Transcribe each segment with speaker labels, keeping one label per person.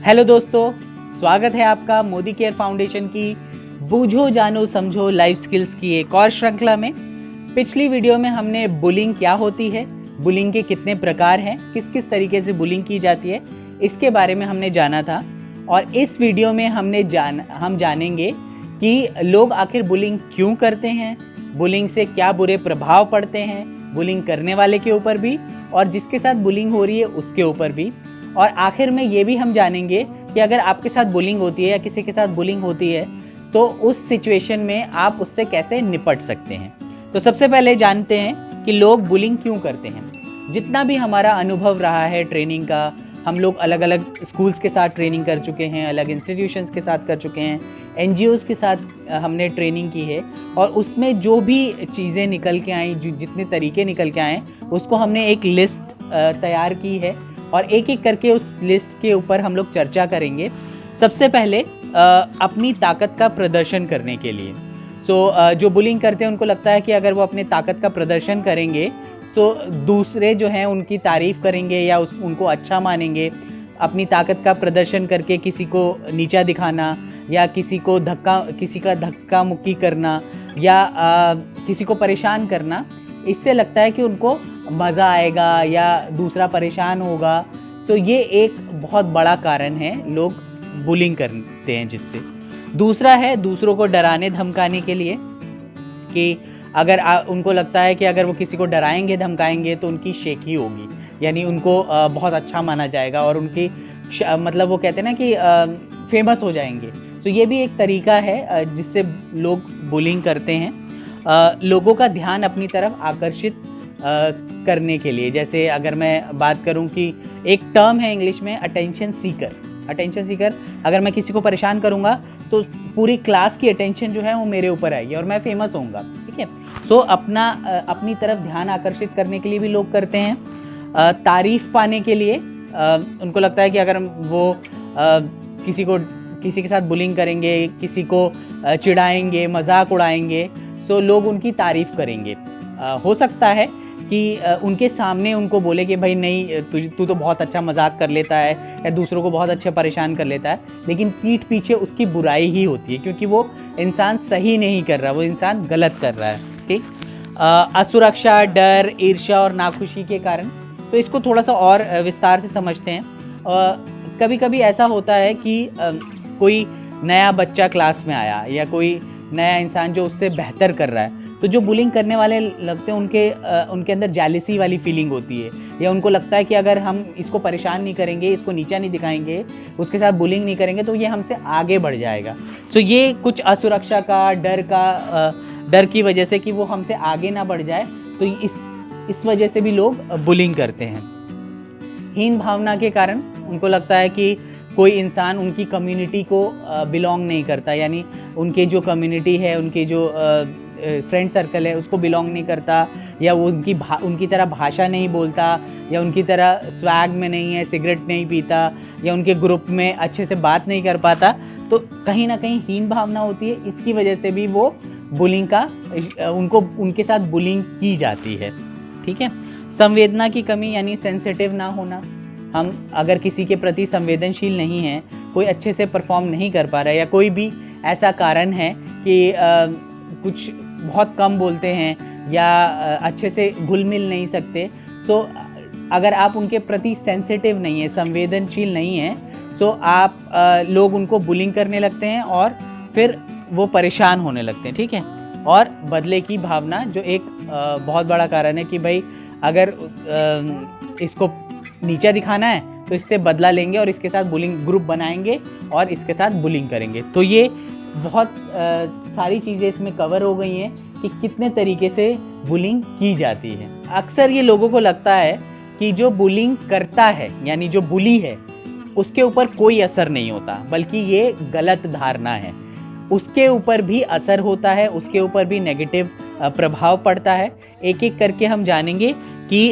Speaker 1: Hello दोस्तों, स्वागत है आपका मोदी केयर फाउंडेशन की बूझो जानो समझो लाइफ स्किल्स की एक और श्रृंखला में। पिछली वीडियो में हमने बुलिंग क्या होती है, बुलिंग के कितने प्रकार हैं, किस किस तरीके से बुलिंग की जाती है, इसके बारे में हमने जाना था। और इस वीडियो में हम जानेंगे कि लोग आखिर बुलिंग क्यों करते हैं, बुलिंग से क्या बुरे प्रभाव पड़ते हैं, बुलिंग करने वाले के ऊपर भी और जिसके साथ बुलिंग हो रही है उसके ऊपर भी। और आखिर में ये भी हम जानेंगे कि अगर आपके साथ बुलिंग होती है या किसी के साथ बुलिंग होती है तो उस सिचुएशन में आप उससे कैसे निपट सकते हैं। तो सबसे पहले जानते हैं कि लोग बुलिंग क्यों करते हैं। जितना भी हमारा अनुभव रहा है ट्रेनिंग का, हम लोग अलग अलग स्कूल्स के साथ ट्रेनिंग कर चुके हैं, अलग इंस्टीट्यूशंस के साथ कर चुके हैं, एनजीओज़ के साथ हमने ट्रेनिंग की है और उसमें जो भी चीज़ें निकल के आई, जितने तरीके निकल के आए, उसको हमने एक लिस्ट तैयार की है और एक एक करके उस लिस्ट के ऊपर हम लोग चर्चा करेंगे। सबसे पहले अपनी ताकत का प्रदर्शन करने के लिए। जो बुलिंग करते हैं उनको लगता है कि अगर वो अपने ताकत का प्रदर्शन करेंगे तो दूसरे जो हैं उनकी तारीफ़ करेंगे या उनको अच्छा मानेंगे। अपनी ताकत का प्रदर्शन करके किसी को नीचा दिखाना या किसी का धक्का मुक्की करना या किसी को परेशान करना, इससे लगता है कि उनको मज़ा आएगा या दूसरा परेशान होगा। ये एक बहुत बड़ा कारण है लोग बुलिंग करते हैं जिससे। दूसरा है दूसरों को डराने धमकाने के लिए, कि अगर उनको लगता है कि अगर वो किसी को डराएंगे धमकाएंगे तो उनकी शेखी होगी, यानी उनको बहुत अच्छा माना जाएगा और उनकी मतलब वो कहते हैं ना कि फेमस हो जाएंगे। ये भी एक तरीका है जिससे लोग बुलिंग करते हैं। लोगों का ध्यान अपनी तरफ आकर्षित करने के लिए। जैसे अगर मैं बात करूं कि एक टर्म है इंग्लिश में अटेंशन सीकर। अगर मैं किसी को परेशान करूंगा तो पूरी क्लास की अटेंशन जो है वो मेरे ऊपर आएगी और मैं फेमस होऊंगा, ठीक है। अपनी तरफ ध्यान आकर्षित करने के लिए भी लोग करते हैं। तारीफ पाने के लिए, उनको लगता है कि अगर वो किसी के साथ बुलिंग करेंगे, किसी को चिढ़ाएंगे, मजाक उड़ाएंगे, लोग उनकी तारीफ करेंगे। हो सकता है कि उनके सामने उनको बोले कि भाई नहीं, तू तो बहुत अच्छा मजाक कर लेता है या दूसरों को बहुत अच्छे परेशान कर लेता है, लेकिन पीठ पीछे उसकी बुराई ही होती है क्योंकि वो इंसान सही नहीं कर रहा, वो इंसान गलत कर रहा है, ठीक। असुरक्षा, डर, ईर्ष्या और नाखुशी के कारण। तो इसको थोड़ा सा और विस्तार से समझते हैं। कभी कभी ऐसा होता है कि कोई नया बच्चा क्लास में आया या कोई नया इंसान जो उससे बेहतर कर रहा है, तो जो बुलिंग करने वाले लगते हैं उनके अंदर जेलसी वाली फीलिंग होती है, या उनको लगता है कि अगर हम इसको परेशान नहीं करेंगे, इसको नीचा नहीं दिखाएंगे, उसके साथ बुलिंग नहीं करेंगे तो ये हमसे आगे बढ़ जाएगा। ये कुछ असुरक्षा का, डर की वजह से कि वो हमसे आगे ना बढ़ जाए, तो इस वजह से भी लोग बुलिंग करते हैं। हीन भावना के कारण, उनको लगता है कि कोई इंसान उनकी कम्युनिटी को बिलोंग नहीं करता, यानी उनके जो कम्युनिटी है, उनके जो फ्रेंड सर्कल है उसको बिलोंग नहीं करता, या वो उनकी तरह भाषा नहीं बोलता, या उनकी तरह स्वैग में नहीं है, सिगरेट नहीं पीता, या उनके ग्रुप में अच्छे से बात नहीं कर पाता, तो कहीं ना कहीं हीन भावना होती है। इसकी वजह से भी वो बुलिंग उनके साथ बुलिंग की जाती है, ठीक है। संवेदना की कमी, यानी सेंसिटिव ना होना। हम अगर किसी के प्रति संवेदनशील नहीं हैं, कोई अच्छे से परफॉर्म नहीं कर पा रहा है, या कोई भी ऐसा कारण है कि कुछ बहुत कम बोलते हैं या अच्छे से घुल मिल नहीं सकते, अगर आप उनके प्रति सेंसिटिव नहीं है, संवेदनशील नहीं है, लोग उनको बुलिंग करने लगते हैं और फिर वो परेशान होने लगते हैं, ठीक है। और बदले की भावना, जो एक बहुत बड़ा कारण है कि भाई अगर इसको नीचा दिखाना है तो इससे बदला लेंगे और इसके साथ बुलिंग ग्रुप बनाएंगे और इसके साथ बुलिंग करेंगे। तो ये बहुत सारी चीज़ें इसमें कवर हो गई हैं कि कितने तरीके से बुलिंग की जाती है। अक्सर ये लोगों को लगता है कि जो बुलिंग करता है, यानी जो बुली है, उसके ऊपर कोई असर नहीं होता, बल्कि ये गलत धारणा है। उसके ऊपर भी असर होता है, उसके ऊपर भी नेगेटिव प्रभाव पड़ता है। एक एक करके हम जानेंगे कि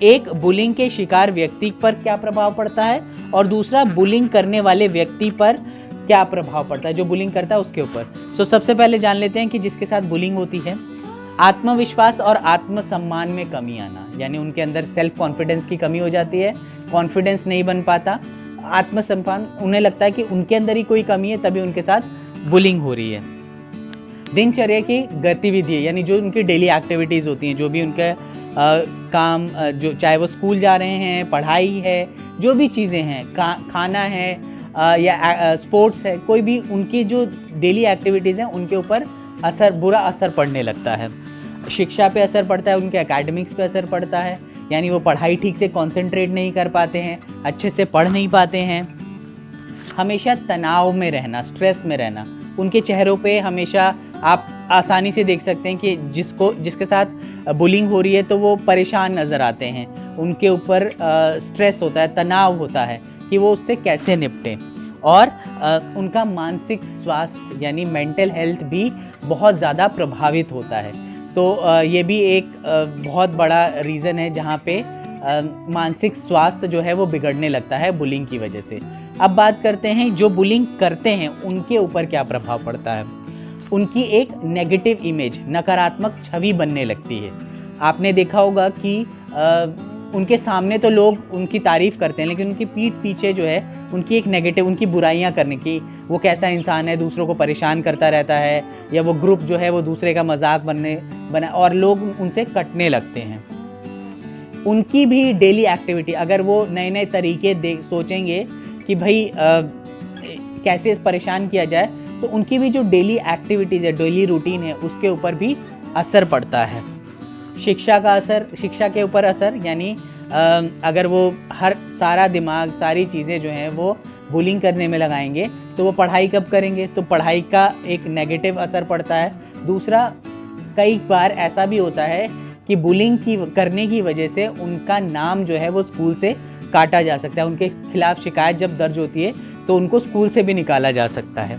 Speaker 1: एक बुलिंग के शिकार व्यक्ति पर क्या प्रभाव पड़ता है और दूसरा बुलिंग करने वाले व्यक्ति पर क्या प्रभाव पड़ता है, जो बुलिंग करता है उसके ऊपर। सबसे पहले जान लेते हैं कि जिसके साथ बुलिंग होती है, आत्मविश्वास और आत्मसम्मान में कमी आना, यानी उनके अंदर सेल्फ कॉन्फिडेंस की कमी हो जाती है, कॉन्फिडेंस नहीं बन पाता, आत्मसम्मान, उन्हें लगता है कि उनके अंदर ही कोई कमी है तभी उनके साथ बुलिंग हो रही है। दिनचर्या की गतिविधि यानी जो उनकी डेली एक्टिविटीज़ होती हैं, जो भी उनका काम, जो चाहे वो स्कूल जा रहे हैं, पढ़ाई है, जो भी चीज़ें हैं, खाना है या स्पोर्ट्स है, कोई भी उनकी जो डेली एक्टिविटीज़ हैं उनके ऊपर बुरा असर पड़ने लगता है। शिक्षा पे असर पड़ता है, उनके एकेडमिक्स पे असर पड़ता है, यानी वो पढ़ाई ठीक से कंसंट्रेट नहीं कर पाते हैं, अच्छे से पढ़ नहीं पाते हैं, हमेशा तनाव में रहना, स्ट्रेस में रहना। उनके चेहरों पे हमेशा आप आसानी से देख सकते हैं कि जिसके साथ बुलिंग हो रही है तो वो परेशान नज़र आते हैं, उनके ऊपर स्ट्रेस होता है, तनाव होता है कि वो उससे कैसे निपटें। और उनका मानसिक स्वास्थ्य यानी मेंटल हेल्थ भी बहुत ज़्यादा प्रभावित होता है। तो ये भी एक बहुत बड़ा रीज़न है जहाँ पे मानसिक स्वास्थ्य जो है वो बिगड़ने लगता है बुलिंग की वजह से। अब बात करते हैं जो बुलिंग करते हैं उनके ऊपर क्या प्रभाव पड़ता है। उनकी एक नेगेटिव इमेज, नकारात्मक छवि बनने लगती है। आपने देखा होगा कि उनके सामने तो लोग उनकी तारीफ़ करते हैं, लेकिन उनकी पीठ पीछे जो है उनकी एक नेगेटिव, उनकी बुराइयां करने की, वो कैसा इंसान है, दूसरों को परेशान करता रहता है, या वो ग्रुप जो है वो दूसरे का मजाक बना और लोग उनसे कटने लगते हैं। उनकी भी डेली एक्टिविटी, अगर वो नए नए तरीके सोचेंगे कि भाई कैसे परेशान किया जाए, तो उनकी भी जो डेली एक्टिविटीज़ है, डेली रूटीन है, उसके ऊपर भी असर पड़ता है। शिक्षा के ऊपर असर, यानी अगर वो सारा दिमाग, सारी चीज़ें जो हैं वो बुलिंग करने में लगाएंगे तो वो पढ़ाई कब करेंगे, तो पढ़ाई का एक नेगेटिव असर पड़ता है। दूसरा, कई बार ऐसा भी होता है कि बुलिंग करने की वजह से उनका नाम जो है वो स्कूल से काटा जा सकता है। उनके खिलाफ शिकायत जब दर्ज होती है तो उनको स्कूल से भी निकाला जा सकता है।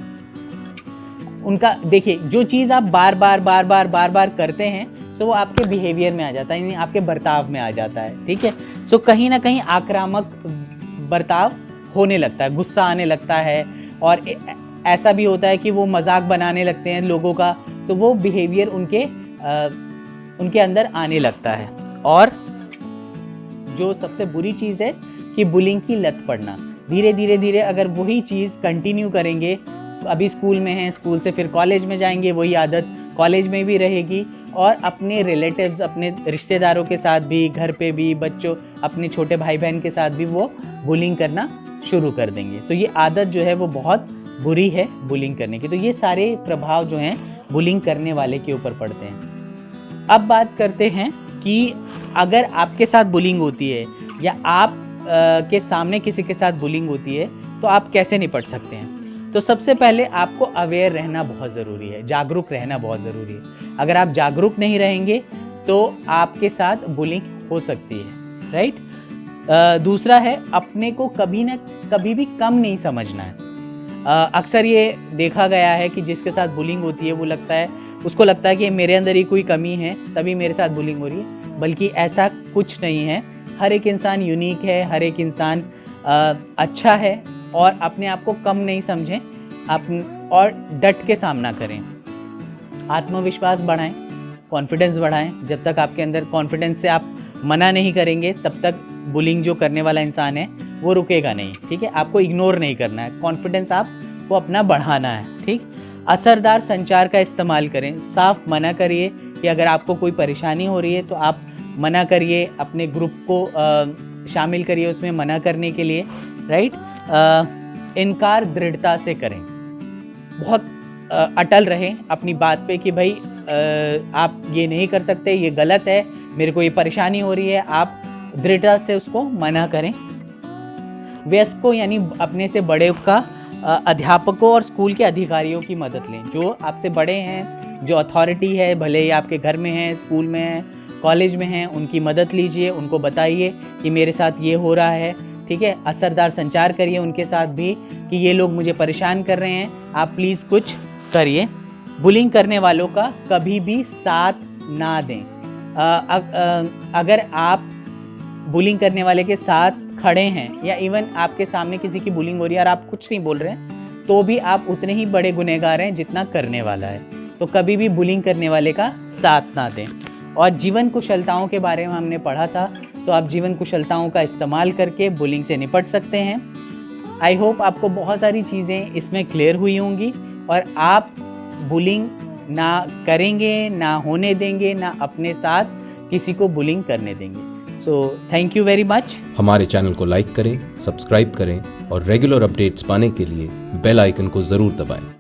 Speaker 1: उनका देखिए, जो चीज़ आप बार बार करते हैं सो वो आपके बिहेवियर में आ जाता है, यानी आपके बर्ताव में आ जाता है, ठीक है। सो कहीं ना कहीं आक्रामक बर्ताव होने लगता है, गुस्सा आने लगता है, और ऐसा भी होता है कि वो मजाक बनाने लगते हैं लोगों का, तो वो बिहेवियर उनके अंदर आने लगता है। और जो सबसे बुरी चीज़ है कि बुलिंग की लत पड़ना। धीरे अगर वही चीज़ कंटिन्यू करेंगे, अभी स्कूल में हैं, स्कूल से फिर कॉलेज में जाएंगे, वही आदत कॉलेज में भी रहेगी, और अपने रिलेटिव्स, अपने रिश्तेदारों के साथ भी, घर पे भी, बच्चों, अपने छोटे भाई बहन के साथ भी वो बुलिंग करना शुरू कर देंगे। तो ये आदत जो है वो बहुत बुरी है बुलिंग करने की। तो ये सारे प्रभाव जो हैं बुलिंग करने वाले के ऊपर पड़ते हैं। अब बात करते हैं कि अगर आपके साथ बुलिंग होती है या आप के सामने किसी के साथ बुलिंग होती है तो आप कैसे निपट सकते हैं। तो सबसे पहले आपको अवेयर रहना बहुत ज़रूरी है, जागरूक रहना बहुत ज़रूरी है। अगर आप जागरूक नहीं रहेंगे तो आपके साथ बुलिंग हो सकती है, राइट। दूसरा है, अपने को कभी भी कम नहीं समझना है। अक्सर ये देखा गया है कि जिसके साथ बुलिंग होती है उसको लगता है कि मेरे अंदर ही कोई कमी है तभी मेरे साथ बुलिंग हो रही है, बल्कि ऐसा कुछ नहीं है। हर एक इंसान यूनिक है, हर एक इंसान अच्छा है, और अपने आप को कम नहीं समझें और डट के सामना करें। आत्मविश्वास बढ़ाएं, कॉन्फिडेंस बढ़ाएं। जब तक आपके अंदर कॉन्फिडेंस से आप मना नहीं करेंगे तब तक बुलिंग जो करने वाला इंसान है वो रुकेगा नहीं, ठीक है। आपको इग्नोर नहीं करना है, कॉन्फिडेंस आपको अपना बढ़ाना है, ठीक। असरदार संचार का इस्तेमाल करें, साफ मना करिए कि अगर आपको कोई परेशानी हो रही है तो आप मना करिए, अपने ग्रुप को शामिल करिए उसमें मना करने के लिए, राइट। इनकार दृढ़ता से करें, बहुत अटल रहें अपनी बात पे कि भाई आप ये नहीं कर सकते, ये गलत है, मेरे को ये परेशानी हो रही है, आप दृढ़ता से उसको मना करें। वयस्कों यानी अपने से बड़े का, अध्यापकों और स्कूल के अधिकारियों की मदद लें। जो आपसे बड़े हैं, जो अथॉरिटी है, भले ही आपके घर में हैं, स्कूल में हैं, कॉलेज में हैं, उनकी मदद लीजिए, उनको बताइए कि मेरे साथ ये हो रहा है, ठीक है। असरदार संचार करिए उनके साथ भी कि ये लोग मुझे परेशान कर रहे हैं, आप प्लीज़ कुछ करिए। बुलिंग करने वालों का कभी भी साथ ना दें। अगर आप बुलिंग करने वाले के साथ खड़े हैं या इवन आपके सामने किसी की बुलिंग हो रही है और आप कुछ नहीं बोल रहे हैं, तो भी आप उतने ही बड़े गुनहगार हैं जितना करने वाला है। तो कभी भी बुलिंग करने वाले का साथ ना दें। और जीवन कुशलताओं के बारे में हमने पढ़ा था, तो आप जीवन कुशलताओं का इस्तेमाल करके बुलिंग से निपट सकते हैं। आई होप आपको बहुत सारी चीज़ें इसमें क्लियर हुई होंगी और आप बुलिंग ना करेंगे, ना होने देंगे, ना अपने साथ किसी को बुलिंग करने देंगे। So thank you very much.
Speaker 2: हमारे चैनल को लाइक करें, सब्सक्राइब करें और रेगुलर अपडेट्स पाने के लिए बेल आइकन को ज़रूर दबाएं।